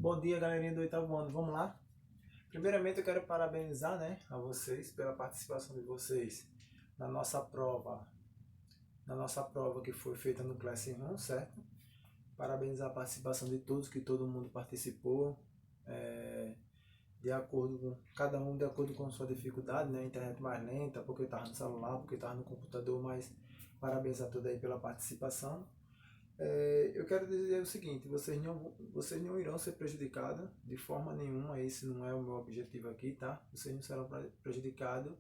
Bom dia, galerinha do oitavo ano. Vamos lá? Primeiramente, eu quero parabenizar, a vocês pela participação de vocês na nossa prova, que foi feita no Classroom, certo? Parabenizar a participação de todos, que todo mundo participou, de acordo com cada um, de acordo com sua dificuldade, né? A internet mais lenta, porque estava no celular, porque estava no computador, mas parabéns a todos aí pela participação. Eu quero dizer o seguinte, vocês não irão ser prejudicados de forma nenhuma, esse não é o meu objetivo aqui, tá? Vocês não serão prejudicados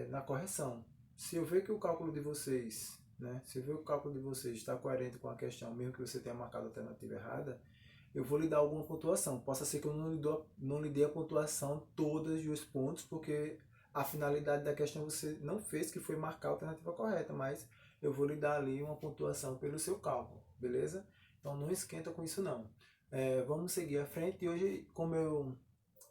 na correção. Se eu ver que o cálculo de vocês, se eu ver que o cálculo de vocês está coerente com a questão, mesmo que você tenha marcado a alternativa errada, eu vou lhe dar alguma pontuação. Possa ser que eu não lhe dê a pontuação todas os pontos, porque a finalidade da questão você não fez, que foi marcar a alternativa correta, mas eu vou lhe dar ali uma pontuação pelo seu cálculo, beleza? Então não esquenta com isso não. Vamos seguir à frente. E hoje, como eu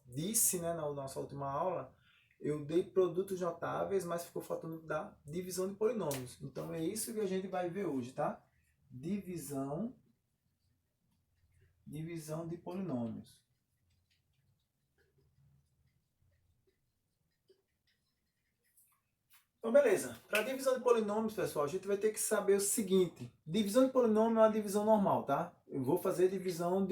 disse, na nossa última aula, eu dei produtos notáveis, mas ficou faltando da divisão de polinômios. Então é isso que a gente vai ver hoje, tá? Divisão de polinômios. Então, beleza. Para divisão de polinômios, pessoal, a gente vai ter que saber o seguinte. Divisão de polinômio é uma divisão normal, tá? Eu vou fazer divisão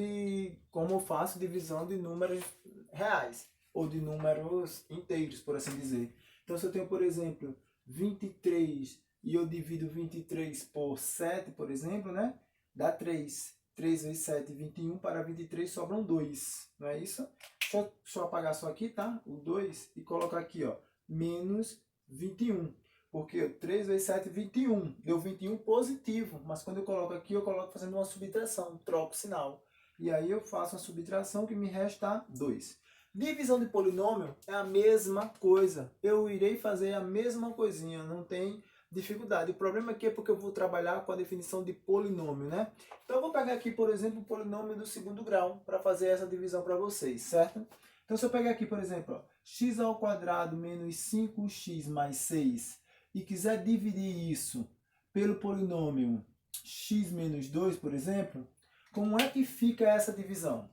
como eu faço divisão de números reais, ou de números inteiros, por assim dizer. Então, se eu tenho, por exemplo, 23 e eu divido 23 por 7, por exemplo, né? Dá 3. 3 vezes 7, 21. Para 23 sobram 2. Não é isso? Deixa eu apagar só aqui, tá? O 2 e colocar aqui, ó. Menos 21. Porque 3 vezes 7, 21. Deu 21 positivo. Mas quando eu coloco aqui, eu coloco fazendo uma subtração. Troco o sinal. E aí eu faço a subtração que me resta 2. Divisão de polinômio é a mesma coisa. Eu irei fazer a mesma coisinha. Não tem dificuldade. O problema aqui é porque eu vou trabalhar com a definição de polinômio, né? Então eu vou pegar aqui, por exemplo, o polinômio do segundo grau para fazer essa divisão para vocês, certo? Então se eu pegar aqui, por exemplo, ó, x ao quadrado menos 5x mais 6 e quiser dividir isso pelo polinômio x menos 2, por exemplo, como é que fica essa divisão?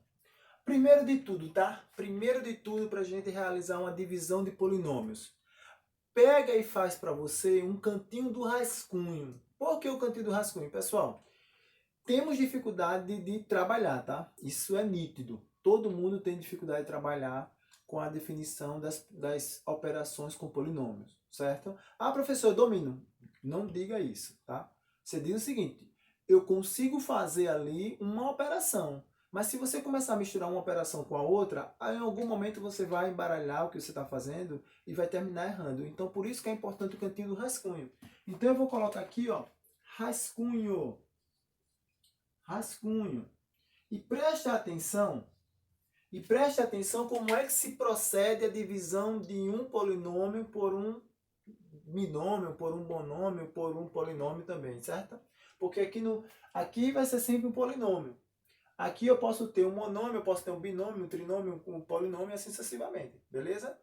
Primeiro de tudo, tá? Primeiro de tudo, para a gente realizar uma divisão de polinômios, pega e faz para você um cantinho do rascunho. Por que o cantinho do rascunho? Pessoal, temos dificuldade de trabalhar, tá? Isso é nítido. Todo mundo tem dificuldade de trabalhar com a definição das operações com polinômios, certo? Ah, professor, eu domino. Não diga isso, tá? Você diz o seguinte, eu consigo fazer ali uma operação, mas se você começar a misturar uma operação com a outra, aí em algum momento você vai embaralhar o que você está fazendo e vai terminar errando. Então, por isso que é importante o cantinho do rascunho. Então, eu vou colocar aqui, ó, rascunho. Rascunho. E preste atenção como é que se procede a divisão de um polinômio por um binômio, por um monômio, por um polinômio também, certo? Porque aqui vai ser sempre um polinômio. Aqui eu posso ter um monômio, eu posso ter um binômio, um trinômio, um polinômio e assim sucessivamente, beleza?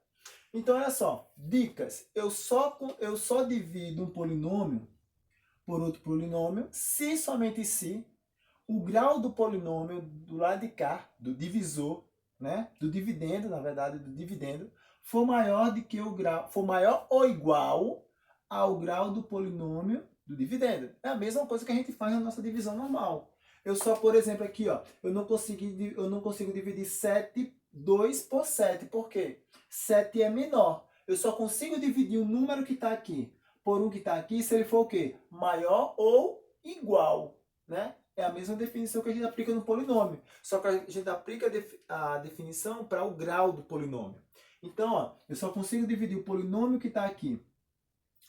Então, olha só, dicas. Eu só divido um polinômio por outro polinômio se, somente se, o grau do polinômio do lado de cá, do divisor, do dividendo, na verdade, do dividendo, for maior do que o grau, for maior ou igual ao grau do polinômio do dividendo. É a mesma coisa que a gente faz na nossa divisão normal. Eu só, por exemplo, aqui, ó, eu não consigo dividir 2 por 7. Por quê? 7 é menor. Eu só consigo dividir o número que está aqui por um que está aqui se ele for o quê? Maior ou igual, né? É a mesma definição que a gente aplica no polinômio. Só que a gente aplica a definição para o grau do polinômio. Então, ó, eu só consigo dividir o polinômio que está aqui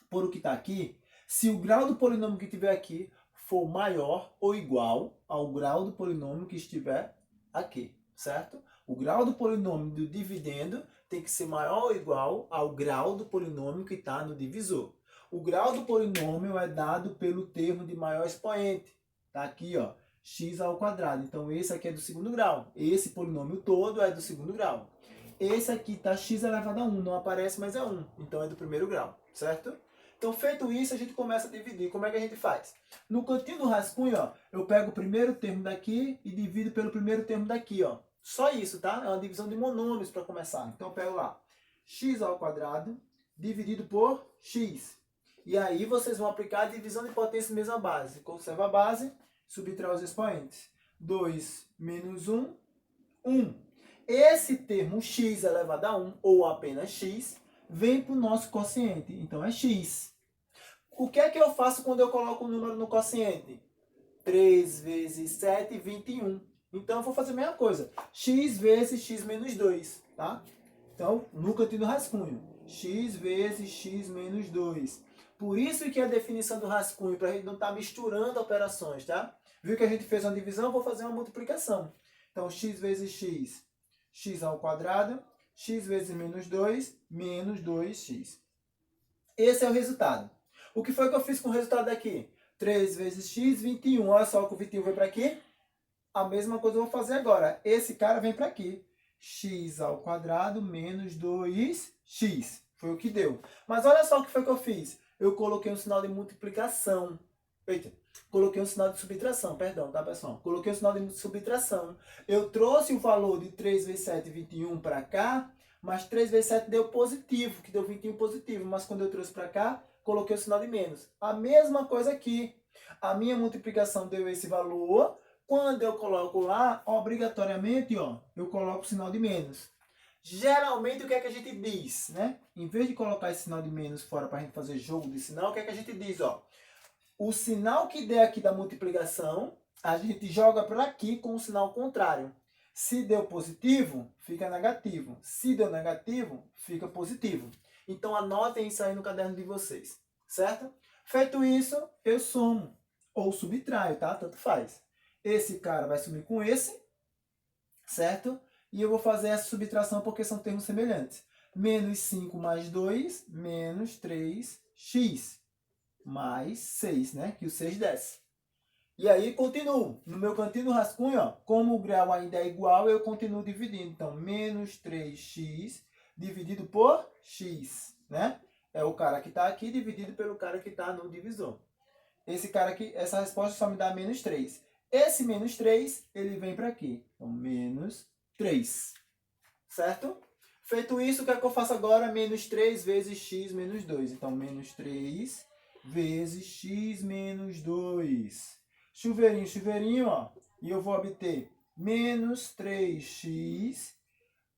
por o que está aqui se o grau do polinômio que estiver aqui for maior ou igual ao grau do polinômio que estiver aqui, certo? O grau do polinômio do dividendo tem que ser maior ou igual ao grau do polinômio que está no divisor. O grau do polinômio é dado pelo termo de maior expoente. Está aqui, ó, x ao quadrado. Então, esse aqui é do segundo grau. Esse polinômio todo é do segundo grau. Esse aqui está x elevado a 1. Não aparece, mas é 1. Então, é do primeiro grau, certo? Então, feito isso, a gente começa a dividir. Como é que a gente faz? No cantinho do rascunho, ó, eu pego o primeiro termo daqui e divido pelo primeiro termo daqui, ó. Só isso, tá? É uma divisão de monômios para começar. Então, eu pego lá, x ao quadrado dividido por x. E aí, vocês vão aplicar a divisão de potência mesma base. Conserva a base, subtrai os expoentes. 2 menos 1, 1. Esse termo x elevado a 1, ou apenas x, vem para o nosso quociente. Então, é x. O que é que eu faço quando eu coloco o número no quociente? 3 vezes 7, 21. Então, eu vou fazer a mesma coisa. X vezes x menos 2, tá? Então, no cantinho do rascunho. X vezes x menos 2. Por isso que a definição do rascunho, para a gente não estar misturando operações, tá? Viu que a gente fez uma divisão? Vou fazer uma multiplicação. Então, x vezes x, x ao quadrado, x vezes menos 2, menos 2x. Esse é o resultado. O que foi que eu fiz com o resultado aqui? 3 vezes x, 21. Olha só que o 21 veio para aqui. A mesma coisa eu vou fazer agora. Esse cara vem para aqui. X ao quadrado menos 2x. Foi o que deu. Mas olha só o que foi que eu fiz. Eu coloquei um sinal de multiplicação. Eita. Coloquei um sinal de subtração, perdão, tá, pessoal? Coloquei um sinal de subtração. Eu trouxe o valor de 3 vezes 7, 21 para cá, mas 3 vezes 7 deu positivo, que deu 21 positivo. Mas quando eu trouxe para cá, coloquei o sinal de menos. A mesma coisa aqui. A minha multiplicação deu esse valor. Quando eu coloco lá, obrigatoriamente, ó, eu coloco o sinal de menos. Geralmente, o que é que a gente diz, né? Em vez de colocar esse sinal de menos fora para a gente fazer jogo de sinal, o que é que a gente diz, ó? O sinal que der aqui da multiplicação, a gente joga para aqui com o sinal contrário. Se deu positivo, fica negativo. Se deu negativo, fica positivo. Então, anotem isso aí no caderno de vocês, certo? Feito isso, eu somo ou subtraio, tá? Tanto faz. Esse cara vai sumir com esse, certo? E eu vou fazer essa subtração porque são termos semelhantes. Menos 5 mais 2, menos 3x. Mais 6, né? Que o 6 desce. E aí, continuo. No meu cantinho do rascunho, ó, como o grau ainda é igual, eu continuo dividindo. Então, menos 3x dividido por x, né? É o cara que está aqui dividido pelo cara que está no divisor. Esse cara aqui, essa resposta só me dá menos 3. Esse menos 3, ele vem para aqui. Então, menos 3. Certo? Feito isso, o que é que eu faço agora? Menos 3 vezes x menos 2. Então, menos 3 vezes x menos 2. Chuveirinho, chuveirinho, ó. E eu vou obter menos 3x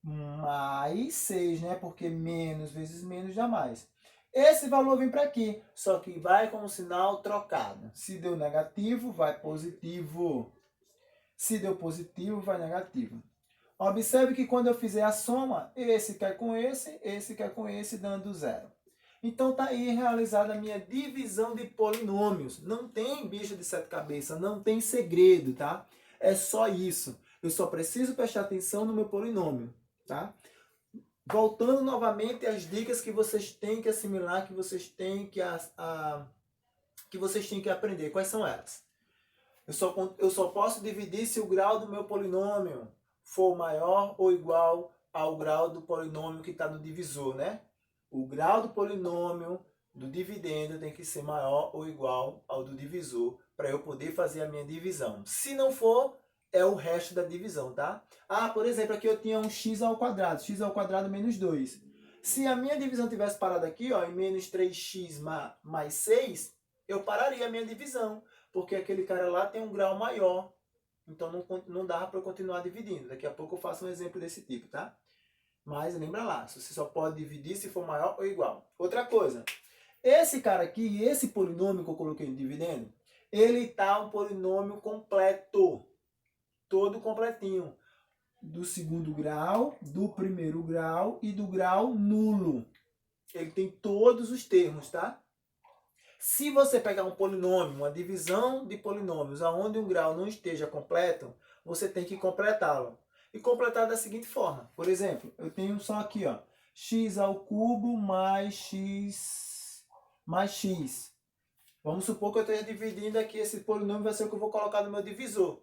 mais 6, né? Porque menos vezes menos dá mais. Esse valor vem para aqui, só que vai com o sinal trocado. Se deu negativo, vai positivo. Se deu positivo, vai negativo. Observe que quando eu fizer a soma, esse cai com esse cai com esse, dando zero. Então está aí realizada a minha divisão de polinômios. Não tem bicho de 7 cabeças, não tem segredo, tá? É só isso. Eu só preciso prestar atenção no meu polinômio, tá? Voltando novamente às dicas que vocês têm que assimilar, que vocês têm que aprender. Quais são elas? Eu só posso dividir se o grau do meu polinômio for maior ou igual ao grau do polinômio que está no divisor, né? O grau do polinômio do dividendo tem que ser maior ou igual ao do divisor para eu poder fazer a minha divisão. Se não for, é o resto da divisão, tá? Ah, por exemplo, aqui eu tinha um x ao quadrado menos 2. Se a minha divisão tivesse parado aqui, ó, em menos 3x mais 6, eu pararia a minha divisão, porque aquele cara lá tem um grau maior. Então não dá para eu continuar dividindo. Daqui a pouco eu faço um exemplo desse tipo, tá? Mas lembra lá, você só pode dividir se for maior ou igual. Outra coisa, esse cara aqui, esse polinômio que eu coloquei no dividendo, ele tá um polinômio completo. Todo completinho. Do segundo grau, do primeiro grau e do grau nulo. Ele tem todos os termos, tá? Se você pegar um polinômio, uma divisão de polinômios, onde um grau não esteja completo, você tem que completá-lo. E completar da seguinte forma. Por exemplo, eu tenho só aqui, ó, x ao cubo mais x. Vamos supor que eu esteja dividindo aqui, esse polinômio vai ser o que eu vou colocar no meu divisor.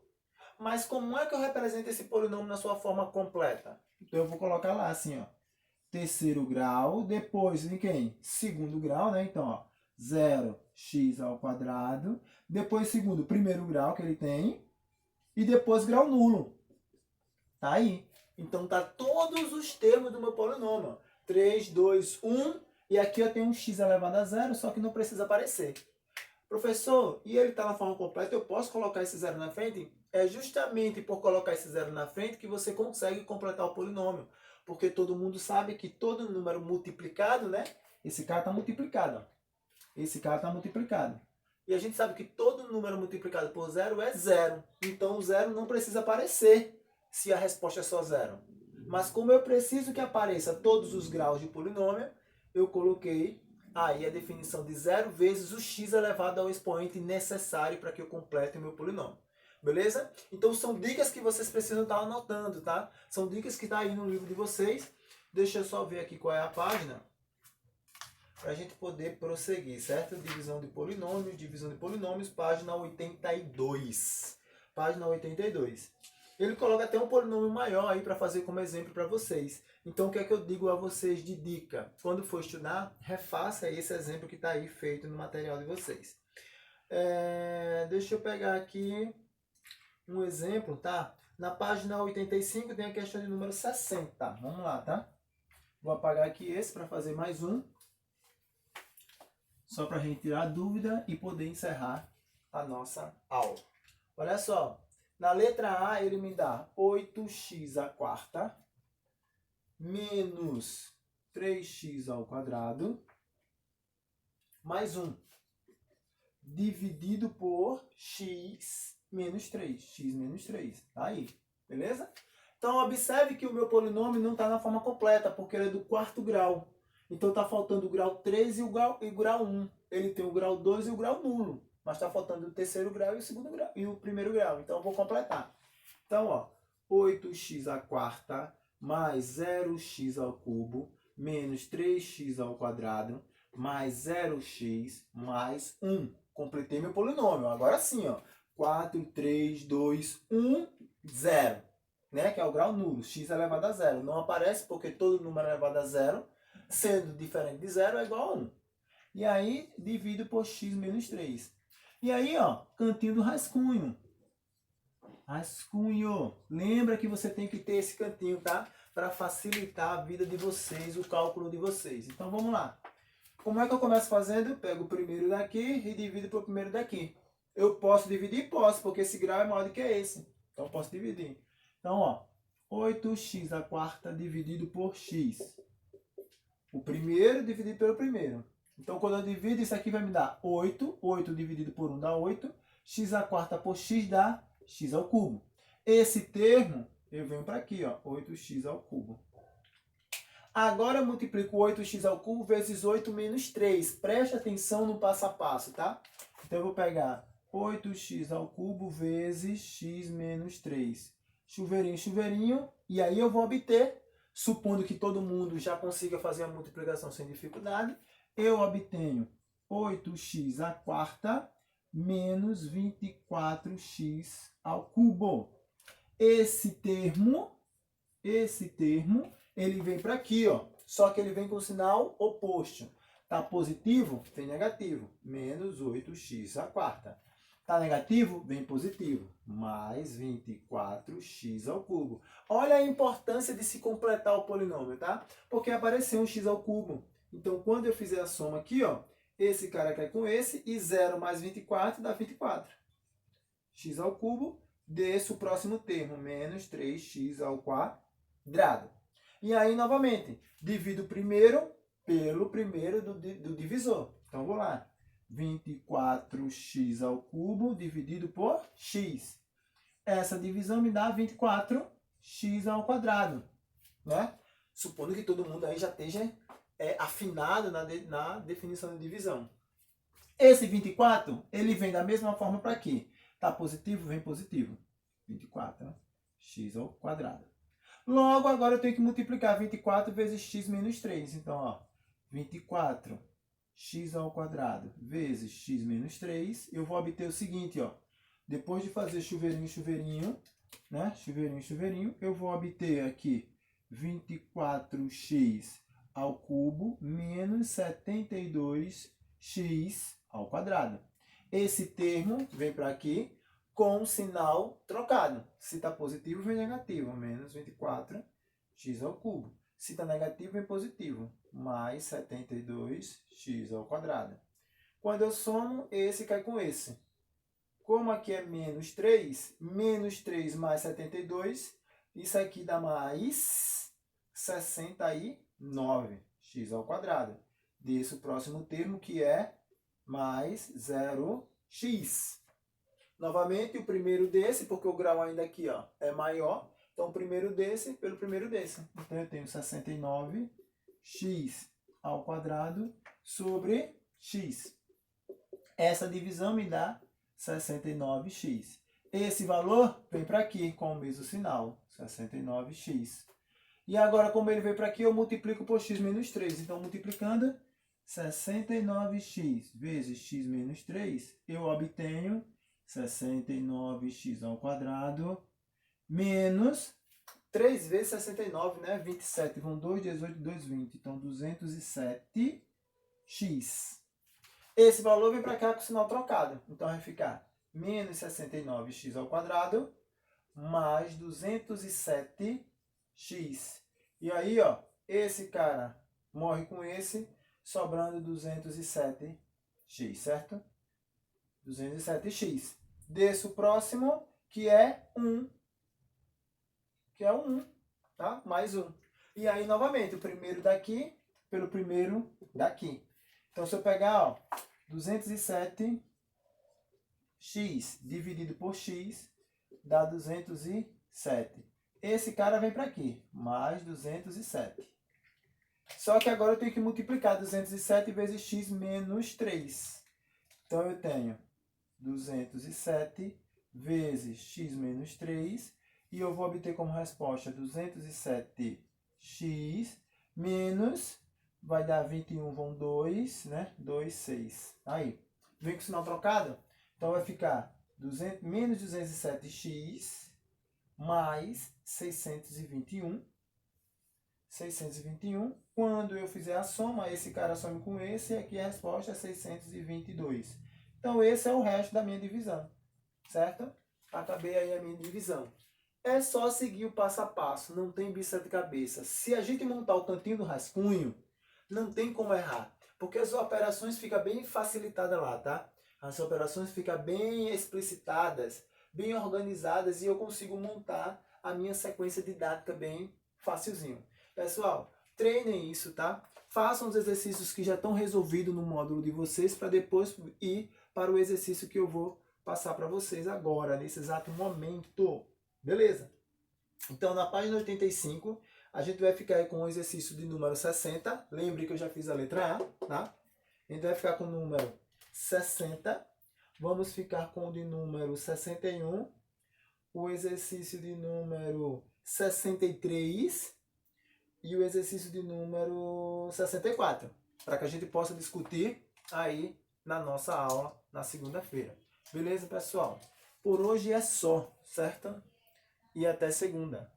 Mas como é que eu represento esse polinômio na sua forma completa? Então eu vou colocar lá assim, ó, terceiro grau, depois vem quem? Segundo grau, né? Então, ó, 0x ao quadrado. Depois, segundo, primeiro grau que ele tem. E depois grau nulo. Tá aí. Então, tá todos os termos do meu polinômio. 3, 2, 1. E aqui eu tenho um x elevado a zero, só que não precisa aparecer. Professor, e ele está na forma completa, eu posso colocar esse zero na frente? É justamente por colocar esse zero na frente que você consegue completar o polinômio. Porque todo mundo sabe que todo número multiplicado, né? Esse cara está multiplicado. Ó. Esse cara está multiplicado. E a gente sabe que todo número multiplicado por zero é zero. Então o zero não precisa aparecer se a resposta é só zero. Mas como eu preciso que apareça todos os graus de polinômio, eu coloquei aí a definição de 0 vezes o x elevado ao expoente necessário para que eu complete o meu polinômio. Beleza? Então são dicas que vocês precisam estar anotando, tá? São dicas que estão aí no livro de vocês. Deixa eu só ver aqui qual é a página para a gente poder prosseguir, certo? Divisão de polinômios, página 82. Página 82. Ele coloca até um polinômio maior aí para fazer como exemplo para vocês. Então, o que é que eu digo a vocês de dica? Quando for estudar, refaça esse exemplo que está aí feito no material de vocês. Deixa eu pegar aqui um exemplo, tá? Na página 85 tem a questão de número 60. Vamos lá, tá? Vou apagar aqui esse para fazer mais um. Só para a gente tirar a dúvida e poder encerrar a nossa aula. Olha só. Na letra A, ele me dá 8x à quarta menos 3x ao quadrado mais 1 dividido por x menos 3. X menos 3. Tá aí. Beleza? Então, observe que o meu polinômio não está na forma completa, porque ele é do quarto grau. Então, está faltando o grau 3 e o grau 1. Ele tem o grau 2 e o grau nulo. Mas está faltando o terceiro grau e o segundo grau e o primeiro grau. Então, eu vou completar. Então, ó, 8x à quarta mais 0x ao cubo menos 3x ao quadrado mais 0x mais 1. Completei meu polinômio. Agora sim, ó. 4, 3, 2, 1, 0. Né? Que é o grau nulo. X elevado a 0. Não aparece porque todo número elevado a 0, sendo diferente de 0, é igual a 1. E aí, divido por x menos 3. E aí, ó, cantinho do rascunho. Rascunho. Lembra que você tem que ter esse cantinho, tá? Para facilitar a vida de vocês, o cálculo de vocês. Então, vamos lá. Como é que eu começo fazendo? Eu pego o primeiro daqui e divido para o primeiro daqui. Eu posso dividir? Posso, porque esse grau é maior do que esse. Então, eu posso dividir. Então, ó, 8x à quarta dividido por x. O primeiro dividido pelo primeiro. Então, quando eu divido, isso aqui vai me dar 8. 8 dividido por 1 dá 8. X à quarta por x dá x ao cubo. Esse termo, eu venho para aqui, ó, 8x ao cubo. Agora eu multiplico 8x ao cubo vezes 8 menos 3. Preste atenção no passo a passo, tá? Então, eu vou pegar 8x ao cubo vezes x menos 3. Chuveirinho, chuveirinho. E aí eu vou obter, supondo que todo mundo já consiga fazer a multiplicação sem dificuldade, eu obtenho 8x à quarta menos 24x ao cubo. Esse termo, ele vem para aqui, ó. Só que ele vem com o sinal oposto. Tá positivo? Vem negativo. Menos 8x à quarta. Tá negativo? Vem positivo. Mais 24x ao cubo. Olha a importância de se completar o polinômio, tá? Porque apareceu um x ao cubo. Então, quando eu fizer a soma aqui, ó, esse cara cai com esse, e 0 mais 24 dá 24. X ao cubo, desse o próximo termo, menos 3x ao quadrado. E aí, novamente, divido o primeiro pelo primeiro do divisor. Então, vou lá. 24x ao cubo dividido por x. Essa divisão me dá 24x ao quadrado. Né? Supondo que todo mundo aí já esteja afinado na definição de divisão. Esse 24, ele vem da mesma forma para aqui. Tá positivo? Vem positivo. 24, né? X ao quadrado. Logo, agora eu tenho que multiplicar 24 vezes x menos 3. Então, ó, 24 x ao quadrado vezes x menos 3. Eu vou obter o seguinte, ó. Depois de fazer chuveirinho, chuveirinho, né? Chuveirinho, chuveirinho, eu vou obter aqui 24x ao cubo menos 72x x ao quadrado. Esse termo vem para aqui com o sinal trocado. Se está positivo, vem negativo, menos 24x ao cubo. Se está negativo, vem positivo, mais 72x ao quadrado. Quando eu somo, esse cai com esse. Como aqui é menos 3 mais 72, isso aqui dá mais 69x ao quadrado. Desse o próximo termo, que é mais 0x. Novamente, o primeiro desse, porque o grau ainda aqui ó, é maior. Então, o primeiro desse pelo primeiro desse. Então, eu tenho 69x ao quadrado sobre x. Essa divisão me dá 69x. Esse valor vem para aqui com o mesmo sinal, 69x. E agora, como ele veio para aqui, eu multiplico por x menos 3. Então, multiplicando 69x vezes x menos 3, eu obtenho 69x ao quadrado menos 3 vezes 69, né? 27. Vão 2, 18, 2, 20. Então, 207x. Esse valor vem para cá com o sinal trocado. Então, vai ficar menos 69x ao quadrado mais 207x. E aí, ó, esse cara morre com esse, sobrando 207x, certo? 207x. Desse o próximo, que é 1. Que é o 1, tá? Mais 1. E aí, novamente, o primeiro daqui pelo primeiro daqui. Então, se eu pegar, ó, 207x dividido por x, dá 207. Esse cara vem para aqui, mais 207. Só que agora eu tenho que multiplicar 207 vezes x menos 3. Então, eu tenho 207 vezes x menos 3, e eu vou obter como resposta 207x menos, vai dar 21, vão 2, né? 2, 6. Aí, vem com o sinal trocado? Então, vai ficar menos 207x mais 621. 621. Quando eu fizer a soma, esse cara some com esse, e aqui a resposta é 622. Então, esse é o resto da minha divisão, certo? Acabei aí a minha divisão. É só seguir o passo a passo, não tem bicha de cabeça. Se a gente montar o cantinho do rascunho, não tem como errar, porque as operações ficam bem facilitadas lá, tá? As operações ficam bem explicitadas, bem organizadas, e eu consigo montar a minha sequência didática bem facilzinho. Pessoal, treinem isso, tá? Façam os exercícios que já estão resolvidos no módulo de vocês, para depois ir para o exercício que eu vou passar para vocês agora, nesse exato momento. Beleza? Então, na página 85, a gente vai ficar aí com o exercício de número 60. Lembre que eu já fiz a letra A, tá? A gente vai ficar com o número 60. Vamos ficar com o de número 61. O exercício de número 63. E o exercício de número 64. Para que a gente possa discutir aí na nossa aula na segunda-feira. Beleza, pessoal? Por hoje é só, certo? E até segunda.